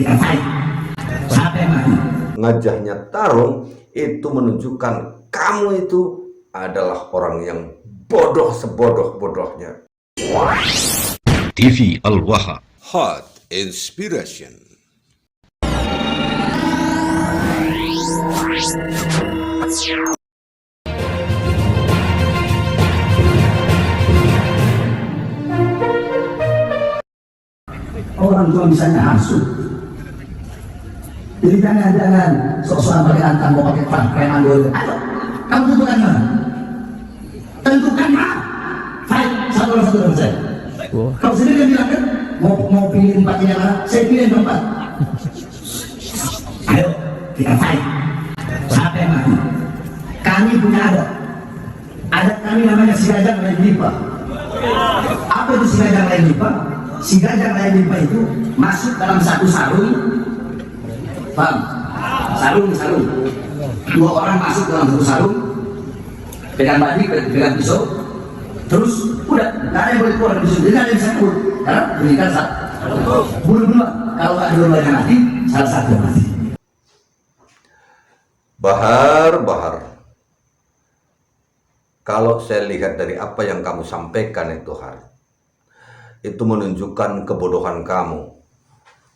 kita fight sampai mati. Ngajahnya tarung itu menunjukkan kamu itu adalah orang yang bodoh sebodoh-bodohnya. TV Al-Wahab Hot Inspiration. Orang tua misalnya hasut, jadi jangan sok-sokan pakai antang, mau pakai preman dulu. Ayo, kamu tentukan mana? Tentukan mana? Fight satu dengan saya. Kau sendiri yang bilang kan, mau pilih tempatnya mana? Saya pilih tempat. Ayo, kita fight sampai mati. Kami punya adat kami namanya si gajah lain lipa. Apa itu si gajah lain lipa? Si gajah lain lipa itu masuk dalam satu sarung, paham? Sarung. Dua orang masuk dalam satu sarung, pegang babi, pegang pisau, terus udah, nggak ada yang boleh keluar dari pisau, jadi nggak ada yang bisa keluar, karena berikan bunuh dua. Kalau nggak dua-duanya mati, salah satu yang mati. Bahar, kalau saya lihat dari apa yang kamu sampaikan itu menunjukkan kebodohan kamu.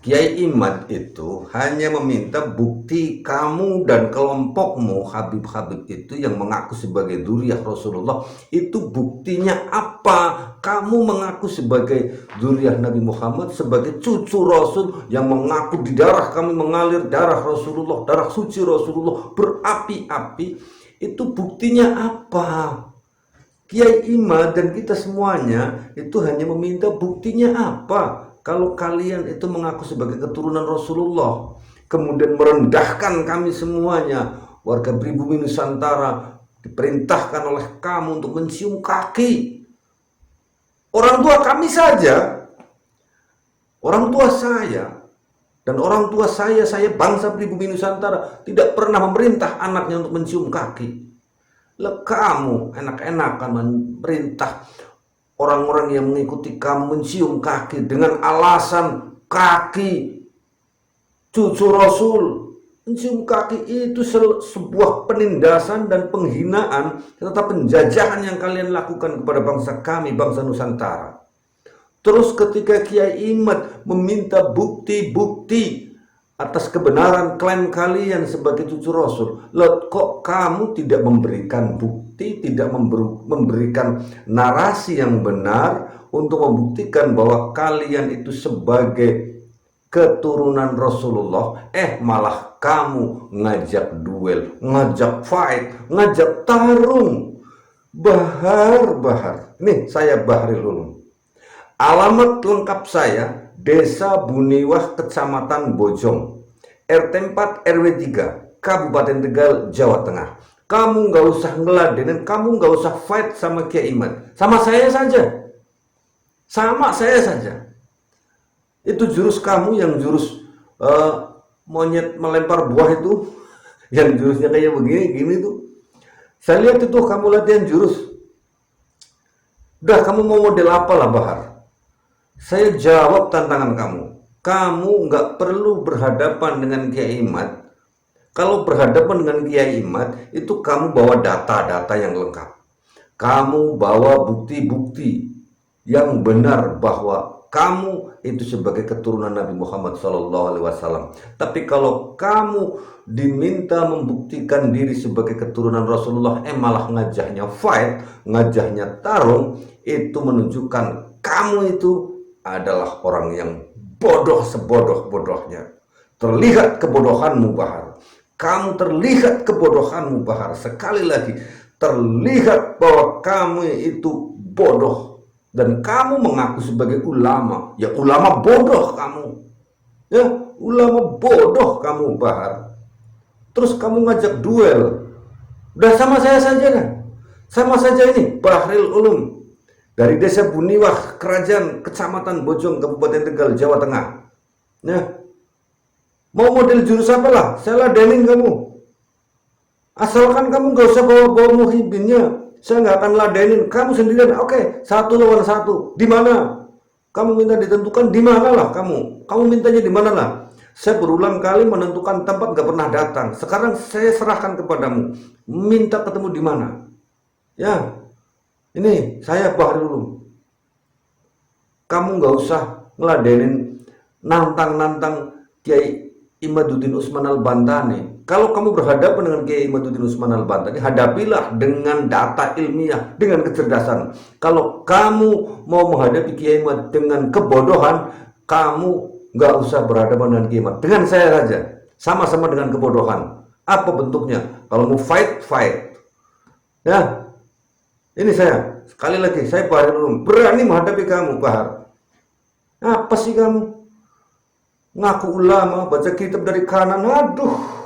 Kiai Imad itu hanya meminta bukti kamu dan kelompokmu Habib-Habib itu yang mengaku sebagai dzurriyyah Rasulullah, itu buktinya apa? Kamu mengaku sebagai dzurriyyah Nabi Muhammad, sebagai cucu Rasul yang mengaku di darah kami mengalir darah Rasulullah, darah suci Rasulullah berapi-api. Itu buktinya apa? Kiai Imad dan kita semuanya itu hanya meminta buktinya apa? Kalau kalian itu mengaku sebagai keturunan Rasulullah, kemudian merendahkan kami semuanya, warga pribumi Nusantara, diperintahkan oleh kamu untuk mencium kaki orang tua kami saja, orang tua saya, dan orang tua saya bangsa pribumi Nusantara tidak pernah memerintah anaknya untuk mencium kaki. Lah kamu enak-enakan memerintah orang-orang yang mengikuti kamu mencium kaki dengan alasan kaki cucu Rasul. Mencium kaki itu sebuah penindasan dan penghinaan serta penjajahan yang kalian lakukan kepada bangsa kami, bangsa Nusantara. Terus ketika Kiai Imad meminta bukti-bukti atas kebenaran klaim kalian sebagai cucu Rasul, loh, kok kamu tidak memberikan bukti, tidak memberikan narasi yang benar untuk membuktikan bahwa kalian itu sebagai keturunan Rasulullah, malah kamu ngajak duel, ngajak fight, ngajak tarung. Bahar. Nih saya Bahril Ulum. Alamat lengkap saya Desa Buniwah, Kecamatan Bojong, RT 4 RW 3, Kabupaten Tegal, Jawa Tengah. Kamu nggak usah ngeladenin, kamu nggak usah fight sama Kiai Imad, sama saya saja. Itu jurus kamu yang jurus monyet melempar buah itu, yang jurusnya kayak begini tuh. Saya lihat itu kamu latihan jurus. Udah, kamu mau model apa lah Bahar? Saya jawab tantangan kamu. Kamu nggak perlu berhadapan dengan Kiai Imad. Kalau berhadapan dengan Kiai Imad, itu kamu bawa data-data yang lengkap. Kamu bawa bukti-bukti yang benar bahwa kamu itu sebagai keturunan Nabi Muhammad SAW. Tapi kalau kamu diminta membuktikan diri sebagai keturunan Rasulullah, malah ngajahnya fight, ngajahnya tarung, itu menunjukkan kamu itu adalah orang yang bodoh sebodoh-bodohnya. Terlihat kebodohanmu Bahar. Kamu terlihat kebodohanmu Bahar. Sekali lagi, terlihat bahwa kamu itu bodoh. Dan kamu mengaku sebagai ulama. Ya ulama bodoh kamu. Ya ulama bodoh kamu Bahar. Terus kamu ngajak duel. Udah sama saya saja kan? Sama saja ini Bahril Ulum dari Desa Buniwah, Kerajaan, Kecamatan Bojong, Kabupaten Tegal, Jawa Tengah. Nah, mau model jurus apa lah? Saya ladenin kamu. Asalkan kamu gak usah bawa-bawa muhibinnya. Saya nggak akan ladenin. Kamu sendirian. Oke, 1 lawan 1. Di mana? Kamu minta ditentukan di mana lah kamu? Kamu mintanya di mana lah? Saya berulang kali menentukan tempat gak pernah datang. Sekarang saya serahkan kepadamu. Minta ketemu di mana? Ya, ini saya Bahril Ulum. Kamu gak usah ngeladenin nantang-nantang Kiai Imaduddin Usman Al-Bantani. Kalau kamu berhadapan dengan Kiai Imaduddin Usman Al-Bantani, hadapilah dengan data ilmiah, dengan kecerdasan. Kalau kamu mau menghadapi Kiai Imad dengan kebodohan, kamu nggak usah berhadapan dengan Kiai Imad. Dengan saya saja, sama-sama dengan kebodohan. Apa bentuknya? Kalau mau fight, fight. Ya, ini saya. Sekali lagi, saya Bahril Ulum, berani menghadapi kamu, Bahar. Apa sih kamu? Ngaku ulama, baca kitab dari kanan, aduh.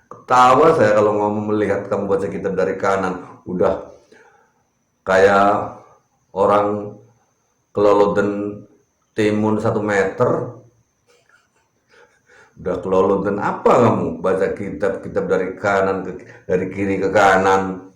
Ketawa saya kalau ngomong melihat kamu baca kitab dari kanan. Udah kayak orang keloloten timun 1 meter. Udah keloloten apa kamu baca kitab dari kanan dari kiri ke kanan.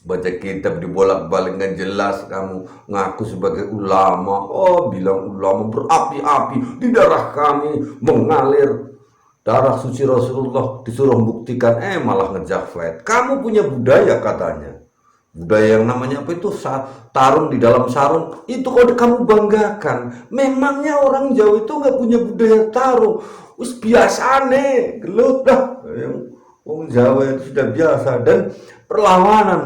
Baca kitab dibolak-balik nggak jelas, kamu ngaku sebagai ulama. Oh, bilang ulama berapi-api, di darah kami mengalir darah suci Rasulullah, disuruh buktikan, malah ngejafet. Kamu punya budaya katanya, budaya yang namanya apa itu, tarung di dalam sarung, itu kok kamu banggakan. Memangnya orang Jawa itu nggak punya budaya tarung? Wis biasa nih, gelut dah. Orang Jawa itu sudah biasa. Dan perlawanan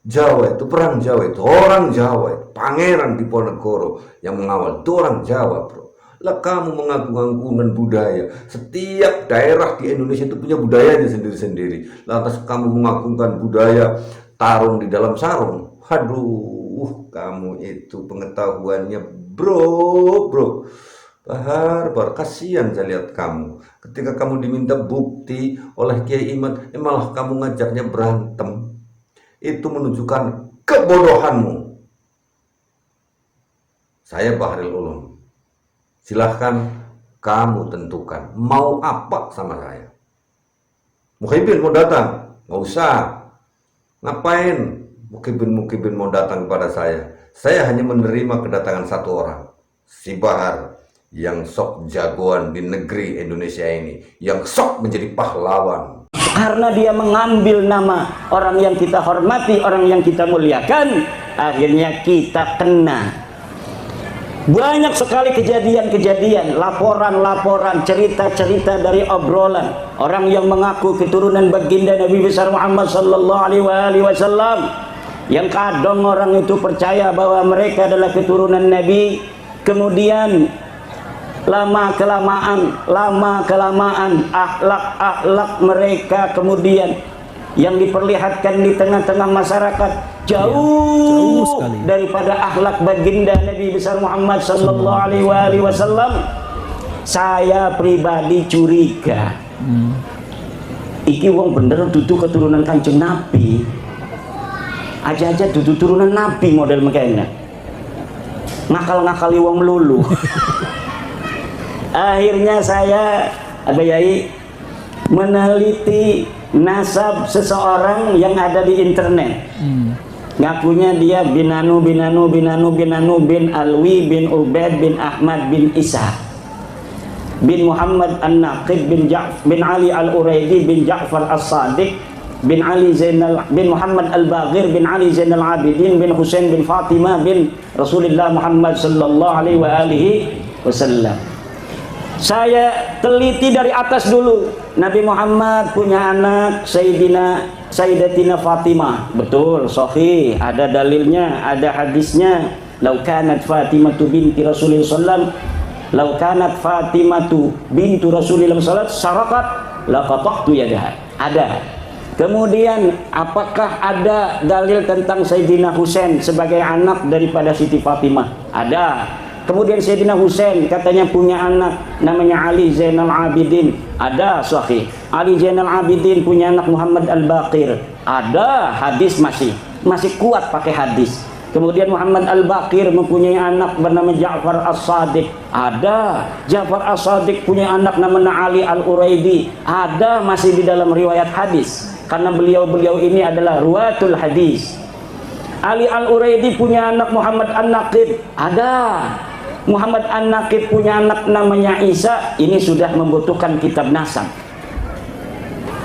Jawa itu, perang Jawa itu, orang Jawa itu, Pangeran Diponegoro yang mengawal itu orang Jawa, bro. Lah kamu mengagung-agungkan budaya. Setiap daerah di Indonesia itu punya budayanya sendiri-sendiri. Lantas kamu mengagungkan budaya tarung di dalam sarung. Aduh, kamu itu pengetahuannya bro. Bahar, kasihan saya lihat kamu. Ketika kamu diminta bukti oleh Kiai Imad, malah kamu ngajaknya berantem. Itu menunjukkan kebodohanmu. Saya Bahril Ulum. Silahkan kamu tentukan mau apa sama saya. Muhyiddin mau datang? Nggak usah. Ngapain Muhyiddin mau datang kepada saya? Saya hanya menerima kedatangan satu orang, si Bahar, yang sok jagoan di negeri Indonesia ini, yang sok menjadi pahlawan. Karena dia mengambil nama orang yang kita hormati, orang yang kita muliakan, akhirnya kita kena. Banyak sekali kejadian-kejadian, laporan-laporan, cerita-cerita dari obrolan orang yang mengaku keturunan baginda Nabi besar Muhammad sallallahu alaihi wasallam, yang kadang orang itu percaya bahwa mereka adalah keturunan Nabi, kemudian lama kelamaan akhlak mereka kemudian yang diperlihatkan di tengah-tengah masyarakat jauh daripada akhlak baginda Nabi besar Muhammad sallallahu alaihi wasallam. Saya pribadi curiga, iki wong bener dudu keturunan Kanjeng Nabi, aja dudu turunan Nabi model makanya ngakal-ngakali wong melulu. Akhirnya saya Yai meneliti nasab seseorang yang ada di internet. Ngakunya dia bin Alwi bin Ubaid bin Ahmad bin Isa bin Muhammad An-Naqib bin Ali Al-Uraidi bin Ja'far As-Sadiq bin Ali Zainal bin Muhammad Al-Baghir bin Ali Zainal Abidin bin Husain bin Fatimah bin Rasulullah Muhammad sallallahu alaihi wasallam. Saya teliti dari atas dulu. Nabi Muhammad punya anak Sayyidatina Fatimah. Betul, sahih, ada dalilnya, ada hadisnya. Lau kanat Fatimatu binti Rasulullah sallam, lau kanat Fatimatu bintu Rasulullah sallam sarakat laqata'tu yadaha. Ada. Kemudian apakah ada dalil tentang Sayyidina Husain sebagai anak daripada Siti Fatimah? Ada. Kemudian Sayyidina Husain katanya punya anak namanya Ali Zainal Abidin. Ada, sahih. Ali Zainal Abidin punya anak Muhammad Al-Baqir. Ada, hadis masih kuat pakai hadis. Kemudian Muhammad Al-Baqir mempunyai anak bernama Ja'far As-Sadiq. Ada. Ja'far As-Sadiq punya anak namanya Ali Al-Uraidi. Ada, masih di dalam riwayat hadis. Karena beliau-beliau ini adalah ruwatul hadis. Ali Al-Uraidi punya anak Muhammad An-Naqib. Ada. Muhammad An-Naqib punya anak namanya Isa, ini sudah membutuhkan kitab nasab.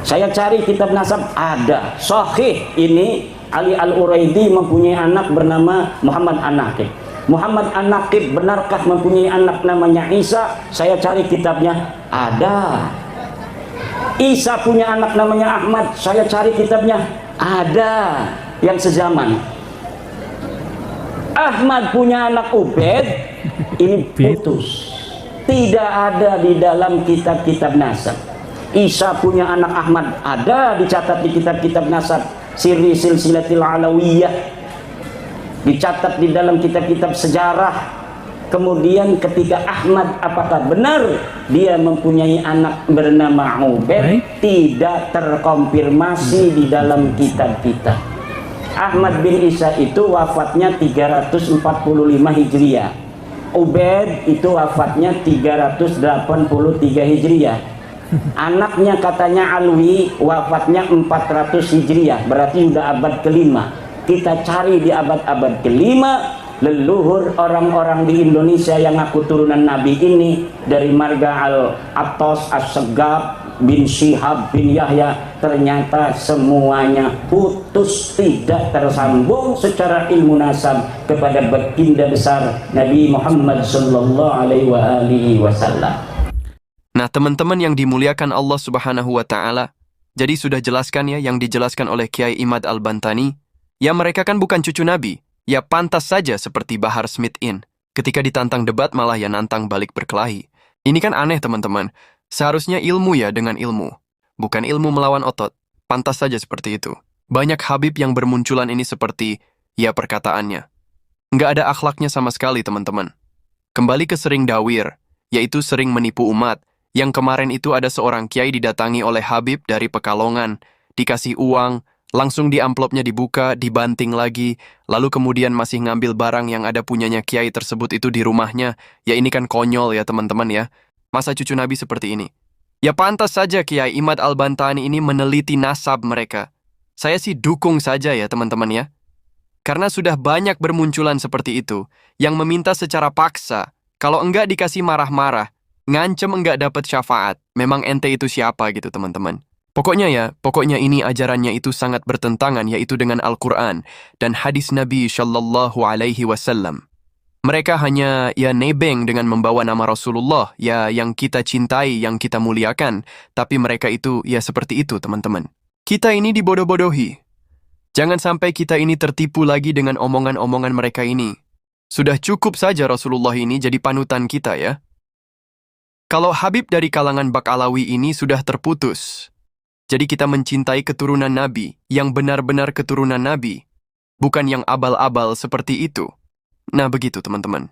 Saya cari kitab nasab, ada sahih ini Ali Al-Uraidi mempunyai anak bernama Muhammad An-Naqib. Muhammad An-Naqib benarkah mempunyai anak namanya Isa? Saya cari kitabnya, ada. Isa punya anak namanya Ahmad, saya cari kitabnya, ada yang sezaman. Ahmad punya anak Ubed, ini putus, tidak ada di dalam kitab-kitab nasab. Isa punya anak Ahmad, ada dicatat di kitab-kitab nasab, Sirri Silsilatil Alawiyah, dicatat di dalam kitab-kitab sejarah. Kemudian ketika Ahmad, apakah benar dia mempunyai anak bernama Ubed? Tidak terkonfirmasi di dalam kitab-kitab. Ahmad bin Isa itu wafatnya 345 Hijriah. Ubed itu wafatnya 383 Hijriah. Anaknya katanya Alwi wafatnya 400 Hijriah, berarti sudah abad kelima. Kita cari di abad-abad kelima, leluhur orang-orang di Indonesia yang ngaku turunan Nabi ini, dari marga Al-Attas, As-Segaf bin Syihab bin Yahya, ternyata semuanya putus, tidak tersambung secara ilmu nasab kepada baginda besar Nabi Muhammad sallallahu alaihi wasallam. Nah, teman-teman yang dimuliakan Allah Subhanahu wa taala, jadi sudah jelaskan ya yang dijelaskan oleh Kiai Imad Al-Bantani, ya mereka kan bukan cucu Nabi, ya pantas saja seperti Bahar Smith-in. Ketika ditantang debat malah ya nantang balik berkelahi. Ini kan aneh teman-teman, seharusnya ilmu ya dengan ilmu, bukan ilmu melawan otot, pantas saja seperti itu. Banyak Habib yang bermunculan ini seperti, ya perkataannya. Nggak ada akhlaknya sama sekali teman-teman. Kembali ke sering dawir, yaitu sering menipu umat. Yang kemarin itu ada seorang kiai didatangi oleh Habib dari Pekalongan, dikasih uang, langsung di amplopnya dibuka, dibanting lagi, lalu kemudian masih ngambil barang yang ada punyanya kiai tersebut itu di rumahnya. Ya ini kan konyol ya teman-teman ya. Masa cucu Nabi seperti ini? Ya pantas saja Kiai Imad Al-Bantani ini meneliti nasab mereka. Saya sih dukung saja ya teman-teman ya. Karena sudah banyak bermunculan seperti itu, yang meminta secara paksa, kalau enggak dikasih marah-marah, ngancem enggak dapat syafaat. Memang ente itu siapa gitu teman-teman. Pokoknya ini ajarannya itu sangat bertentangan yaitu dengan Al-Quran dan hadis Nabi Shallallahu Alaihi Wasallam. Mereka hanya ya nebeng dengan membawa nama Rasulullah ya yang kita cintai, yang kita muliakan. Tapi mereka itu ya seperti itu teman-teman. Kita ini dibodoh-bodohi. Jangan sampai kita ini tertipu lagi dengan omongan-omongan mereka ini. Sudah cukup saja Rasulullah ini jadi panutan kita ya. Kalau Habib dari kalangan Bak Alawi ini sudah terputus, jadi kita mencintai keturunan Nabi, yang benar-benar keturunan Nabi, bukan yang abal-abal seperti itu. Nah begitu teman-teman.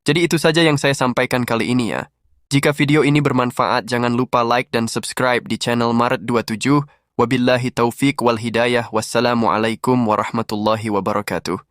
Jadi itu saja yang saya sampaikan kali ini ya. Jika video ini bermanfaat, jangan lupa like dan subscribe di channel Maret 27. Wabillahi taufiq wal hidayah. Wassalamualaikum warahmatullahi wabarakatuh.